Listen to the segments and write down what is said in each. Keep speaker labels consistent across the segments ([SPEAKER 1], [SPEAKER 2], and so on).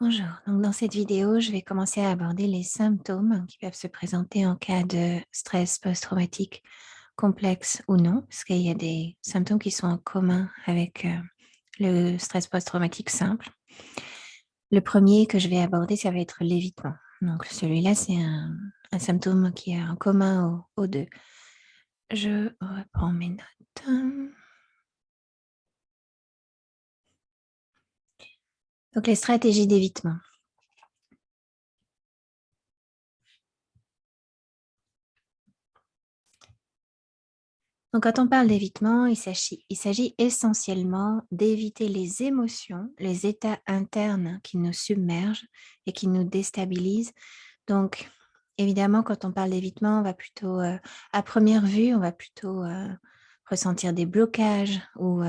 [SPEAKER 1] Bonjour, donc dans cette vidéo, je vais commencer à aborder les symptômes qui peuvent se présenter en cas de stress post-traumatique complexe ou non, parce qu'il y a des symptômes qui sont en commun avec le stress post-traumatique simple. Le premier que je vais aborder, ça va être l'évitement. Donc celui-là, c'est un symptôme qui est en commun aux deux. Je reprends mes notes. Donc les stratégies d'évitement. Donc, quand on parle d'évitement, il s'agit essentiellement d'éviter les émotions, les états internes qui nous submergent et qui nous déstabilisent. Donc, évidemment, quand on parle d'évitement, on va plutôt, à première vue, on va plutôt ressentir des blocages ou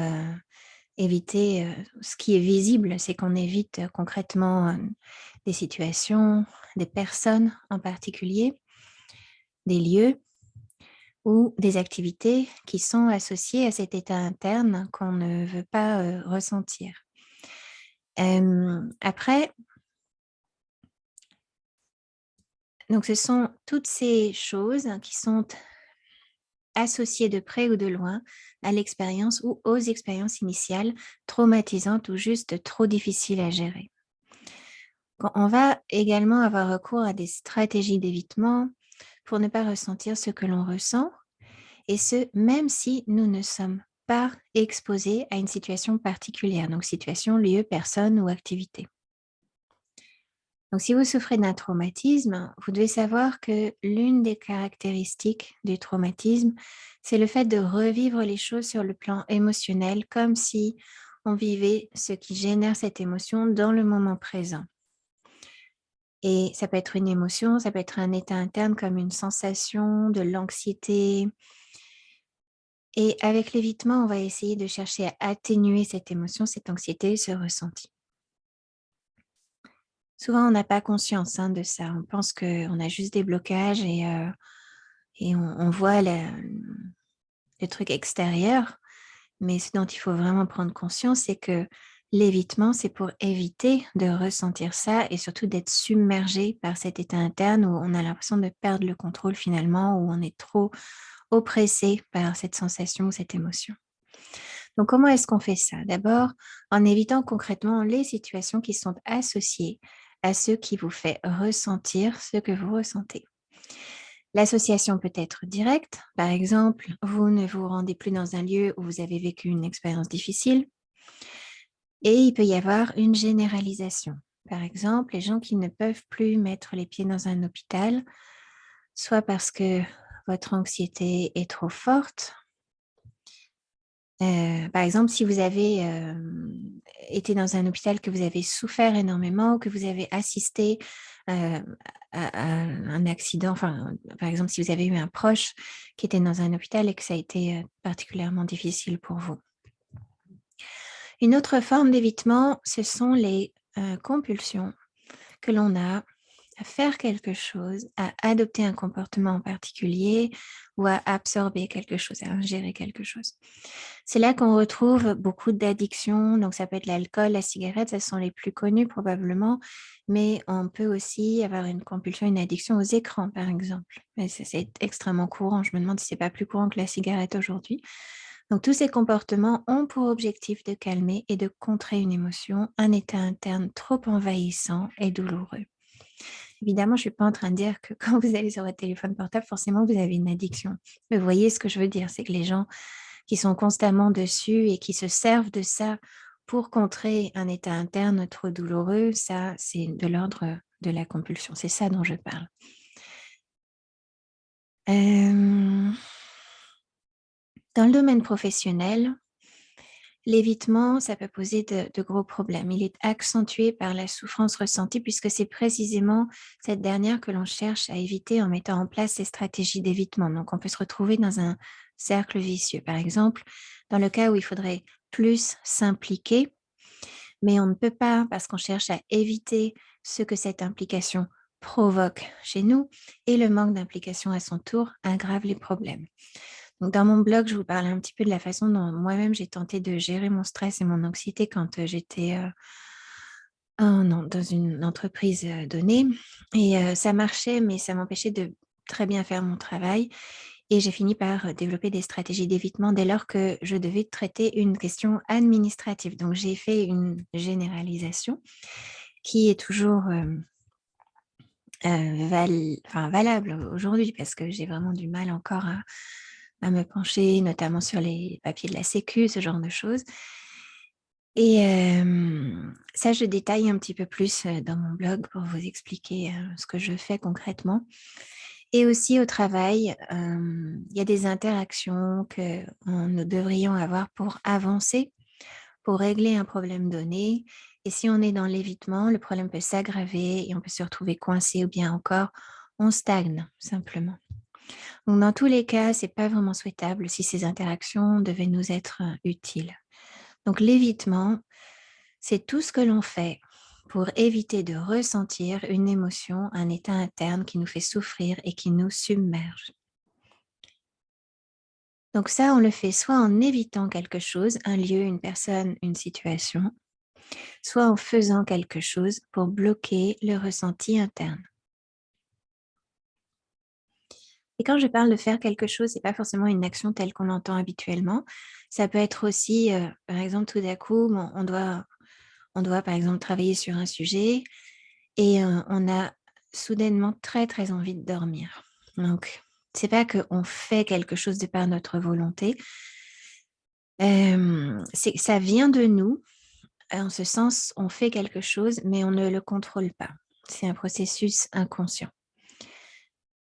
[SPEAKER 1] éviter ce qui est visible, c'est qu'on évite concrètement des situations, des personnes en particulier, des lieux ou des activités qui sont associées à cet état interne qu'on ne veut pas ressentir. Après, donc ce sont toutes ces choses qui sont associées de près ou de loin à l'expérience ou aux expériences initiales traumatisantes ou juste trop difficiles à gérer. On va également avoir recours à des stratégies d'évitement pour ne pas ressentir ce que l'on ressent, et ce, même si nous ne sommes pas exposés à une situation particulière, donc situation, lieu, personne ou activité. Donc, si vous souffrez d'un traumatisme, vous devez savoir que l'une des caractéristiques du traumatisme, c'est le fait de revivre les choses sur le plan émotionnel, comme si on vivait ce qui génère cette émotion dans le moment présent. Et ça peut être une émotion, ça peut être un état interne comme une sensation, de l'anxiété. Et avec l'évitement, on va essayer de chercher à atténuer cette émotion, cette anxiété, ce ressenti. Souvent, on n'a pas conscience de ça. On pense qu'on a juste des blocages et on voit le truc extérieur. Mais ce dont il faut vraiment prendre conscience, c'est que l'évitement, c'est pour éviter de ressentir ça et surtout d'être submergé par cet état interne où on a l'impression de perdre le contrôle finalement, où on est trop oppressé par cette sensation ou cette émotion. Donc, comment est-ce qu'on fait ça? D'abord, en évitant concrètement les situations qui sont associées à ce qui vous fait ressentir ce que vous ressentez. L'association peut être directe. Par exemple, vous ne vous rendez plus dans un lieu où vous avez vécu une expérience difficile. Et il peut y avoir une généralisation. Par exemple, les gens qui ne peuvent plus mettre les pieds dans un hôpital, soit parce que votre anxiété est trop forte. Par exemple, si vous avez été dans un hôpital, que vous avez souffert énormément, que vous avez assisté à un accident, enfin, par exemple, si vous avez eu un proche qui était dans un hôpital et que ça a été particulièrement difficile pour vous. Une autre forme d'évitement, ce sont les compulsions que l'on a à faire quelque chose, à adopter un comportement en particulier ou à absorber quelque chose, à ingérer quelque chose. C'est là qu'on retrouve beaucoup d'addictions, donc ça peut être l'alcool, la cigarette, ce sont les plus connus probablement, mais on peut aussi avoir une compulsion, une addiction aux écrans par exemple. Et c'est extrêmement courant, je me demande si c'est pas plus courant que la cigarette aujourd'hui. Donc tous ces comportements ont pour objectif de calmer et de contrer une émotion, un état interne trop envahissant et douloureux. Évidemment, je ne suis pas en train de dire que quand vous allez sur votre téléphone portable, forcément, vous avez une addiction. Mais vous voyez ce que je veux dire, c'est que les gens qui sont constamment dessus et qui se servent de ça pour contrer un état interne trop douloureux, ça, c'est de l'ordre de la compulsion. C'est ça dont je parle. Dans le domaine professionnel, l'évitement, ça peut poser de gros problèmes. Il est accentué par la souffrance ressentie puisque c'est précisément cette dernière que l'on cherche à éviter en mettant en place ces stratégies d'évitement. Donc, on peut se retrouver dans un cercle vicieux. Par exemple, dans le cas où il faudrait plus s'impliquer, mais on ne peut pas parce qu'on cherche à éviter ce que cette implication provoque chez nous et le manque d'implication à son tour aggrave les problèmes. Donc, dans mon blog, je vous parle un petit peu de la façon dont moi-même j'ai tenté de gérer mon stress et mon anxiété quand j'étais Oh non, dans une entreprise, donnée et ça marchait, mais ça m'empêchait de très bien faire mon travail et j'ai fini par, développer des stratégies d'évitement dès lors que je devais traiter une question administrative. Donc j'ai fait une généralisation qui est toujours, valable aujourd'hui parce que j'ai vraiment du mal encore à me pencher, notamment sur les papiers de la sécu, ce genre de choses. Et ça, je détaille un petit peu plus, dans mon blog pour vous expliquer, ce que je fais concrètement. Et aussi au travail, il y a des interactions que nous devrions avoir pour avancer, pour régler un problème donné. Et si on est dans l'évitement, le problème peut s'aggraver et on peut se retrouver coincé ou bien encore on stagne simplement. Donc dans tous les cas, c'est pas vraiment souhaitable si ces interactions devaient nous être, utiles. Donc l'évitement, c'est tout ce que l'on fait pour éviter de ressentir une émotion, un état interne qui nous fait souffrir et qui nous submerge. Donc ça, on le fait soit en évitant quelque chose, un lieu, une personne, une situation, soit en faisant quelque chose pour bloquer le ressenti interne. Et quand je parle de faire quelque chose, c'est pas forcément une action telle qu'on l'entend habituellement. Ça peut être aussi, par exemple, tout d'un coup, bon, on doit, par exemple, travailler sur un sujet et on a soudainement très, très envie de dormir. Donc, c'est pas qu'on fait quelque chose de par notre volonté, c'est que ça vient de nous. En ce sens, on fait quelque chose, mais on ne le contrôle pas. C'est un processus inconscient.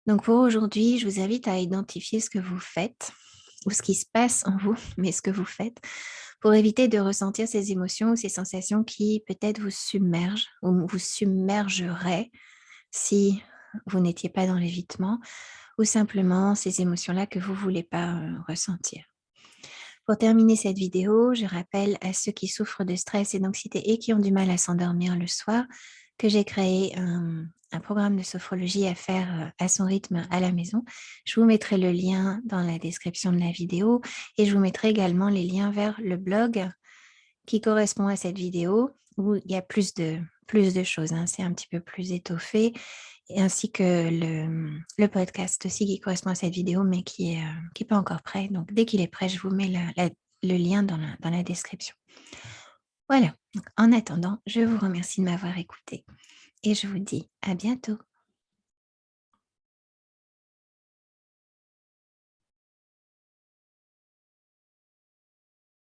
[SPEAKER 1] Donc pour aujourd'hui, je vous invite à identifier ce que vous faites ou ce qui se passe en vous, mais ce que vous faites pour éviter de ressentir ces émotions ou ces sensations qui peut-être vous submergent ou vous submergeraient si vous n'étiez pas dans l'évitement ou simplement ces émotions-là que vous ne voulez pas ressentir. Pour terminer cette vidéo, je rappelle à ceux qui souffrent de stress et d'anxiété et qui ont du mal à s'endormir le soir que j'ai créé un programme de sophrologie à faire à son rythme à la maison. Je vous mettrai le lien dans la description de la vidéo et je vous mettrai également les liens vers le blog qui correspond à cette vidéo où il y a plus de choses, hein, c'est un petit peu plus étoffé, et ainsi que le podcast aussi qui correspond à cette vidéo, mais qui est pas encore prêt. Donc, dès qu'il est prêt, je vous mets le lien dans la description. Voilà. Donc, en attendant, je vous remercie de m'avoir écouté et je vous dis à bientôt.